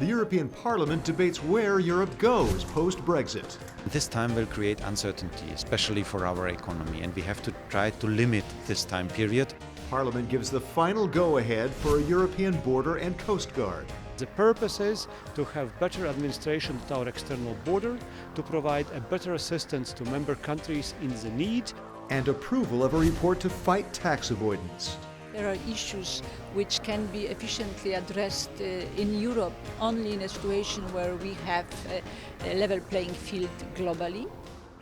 the European Parliament debates where Europe goes post-Brexit. This time will create uncertainty, especially for our economy, and we have to try to limit this time period. Parliament gives the final go-ahead for a European border and coast guard. The purpose is to have better administration at our external border, to provide a better assistance to member countries in the need. And approval of a report to fight tax avoidance. There are issues which can be efficiently addressed in Europe only in a situation where we have a level playing field globally.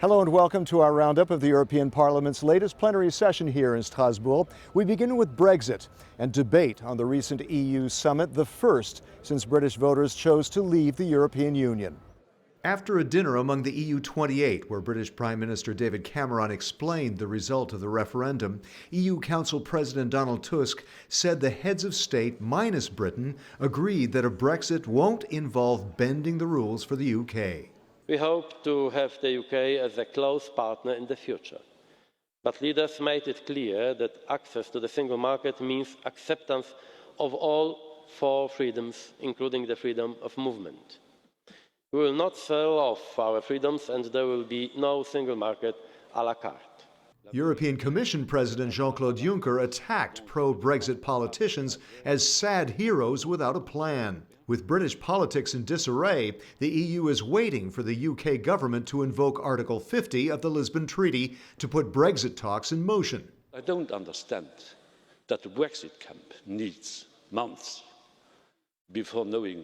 Hello and welcome to our roundup of the European Parliament's latest plenary session here in Strasbourg. We begin with Brexit and debate on the recent EU summit, the first since British voters chose to leave the European Union. After a dinner among the EU 28, where British Prime Minister David Cameron explained the result of the referendum, EU Council President Donald Tusk said the heads of state, minus Britain, agreed that a Brexit won't involve bending the rules for the UK. We hope to have the UK as a close partner in the future. But leaders made it clear that access to the single market means acceptance of all four freedoms, including the freedom of movement. We will not sell off our freedoms, and there will be no single market à la carte. European Commission President Jean-Claude Juncker attacked pro-Brexit politicians as sad heroes without a plan. With British politics in disarray, the EU is waiting for the UK government to invoke Article 50 of the Lisbon Treaty to put Brexit talks in motion. I don't understand that the Brexit camp needs months before knowing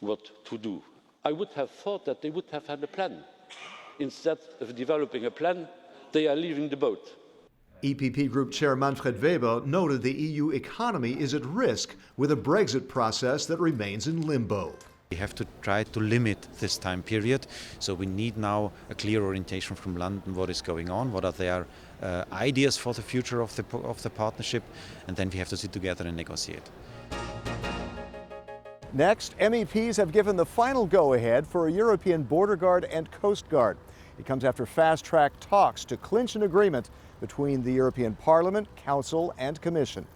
what to do. I would have thought that they would have had a plan. Instead of developing a plan, they are leaving the boat. EPP Group Chair Manfred noted the EU economy is at risk with a Brexit process that remains in limbo. We have to try to limit this time period, so we need now a clear orientation from London what is going on, what are their ideas for the future of the partnership, and then we have to sit together and negotiate. Next, MEPs have given the final go-ahead for a European border guard and coast guard. It comes after fast-track talks to clinch an agreement between the European Parliament, Council, and Commission.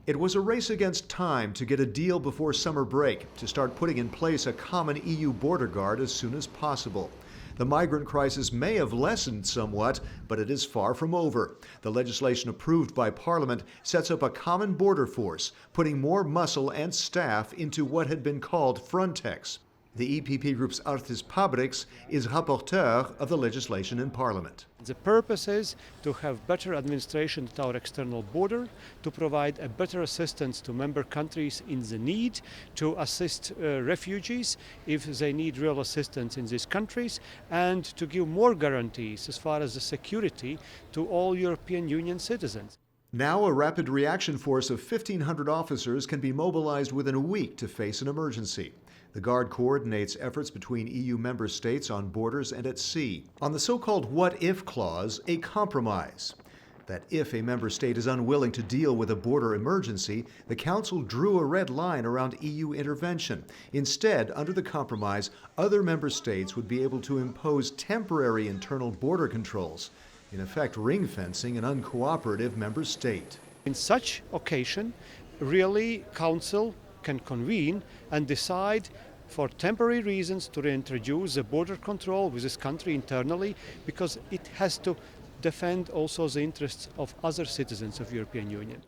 It was a race against time to get a deal before summer break, to start putting in place a common EU border guard as soon as possible. The migrant crisis may have lessened somewhat, but it is far from over. The legislation approved by Parliament sets up a common border force, putting more muscle and staff into what had been called Frontex. The EPP Group's Artis Pabriks is Rapporteur of the legislation in Parliament. The purpose is to have better administration at our external border, to provide a better assistance to member countries in the need, to assist refugees if they need real assistance in these countries, and to give more guarantees as far as the security to all European Union citizens. Now a rapid reaction force of 1,500 officers can be mobilized within a week to face an emergency. The Guard coordinates efforts between EU member states on borders and at sea. On the so-called what-if clause, a compromise. That if a member state is unwilling to deal with a border emergency, the Council drew a red line around EU intervention. Instead, under the compromise, other member states would be able to impose temporary internal border controls, in effect ring-fencing an uncooperative member state. In such occasion, really, Council can convene and decide for temporary reasons to reintroduce the border control with this country internally, because it has to defend also the interests of other citizens of the European Union.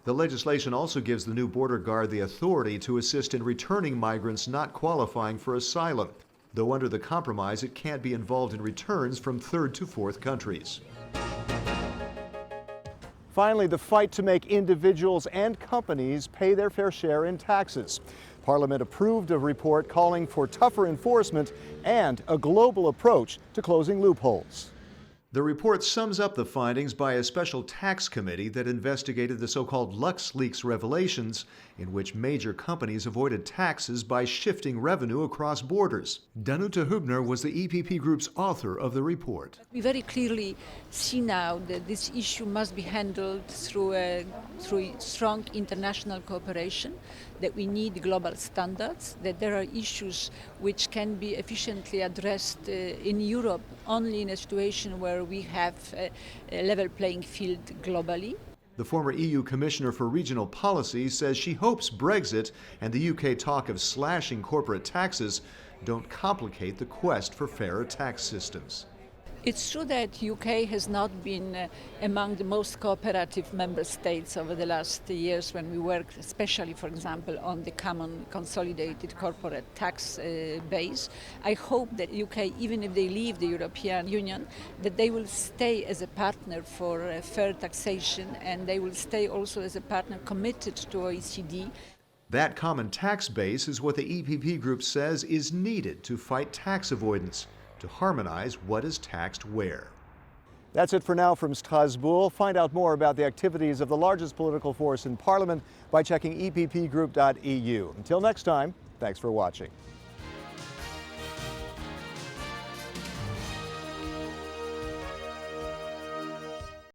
The legislation also gives the new border guard the authority to assist in returning migrants not qualifying for asylum, though under the compromise it can't be involved in returns from third to fourth countries. Finally, the fight to make individuals and companies pay their fair share in taxes. Parliament approved a report calling for tougher enforcement and a global approach to closing loopholes. The report sums up the findings by a special tax committee that investigated the so-called LuxLeaks revelations, in which major companies avoided taxes by shifting revenue across borders. Danuta Hübner was the EPP Group's author of the report. We very clearly see now that this issue must be handled through strong international cooperation, that we need global standards, that there are issues which can be efficiently addressed in Europe only in a situation where we have a level playing field globally. The former EU Commissioner for Regional Policy says she hopes Brexit and the UK talk of slashing corporate taxes don't complicate the quest for fairer tax systems. It's true that UK has not been among the most cooperative member states over the last years when we worked, especially, for example, on the common consolidated corporate tax base. I hope that UK, even if they leave the European Union, that they will stay as a partner for fair taxation, and they will stay also as a partner committed to OECD. That common tax base is what the EPP group says is needed to fight tax avoidance, to harmonize what is taxed where. That's it for now from Strasbourg. Find out more about the activities of the largest political force in Parliament by checking eppgroup.eu. Until next time, thanks for watching.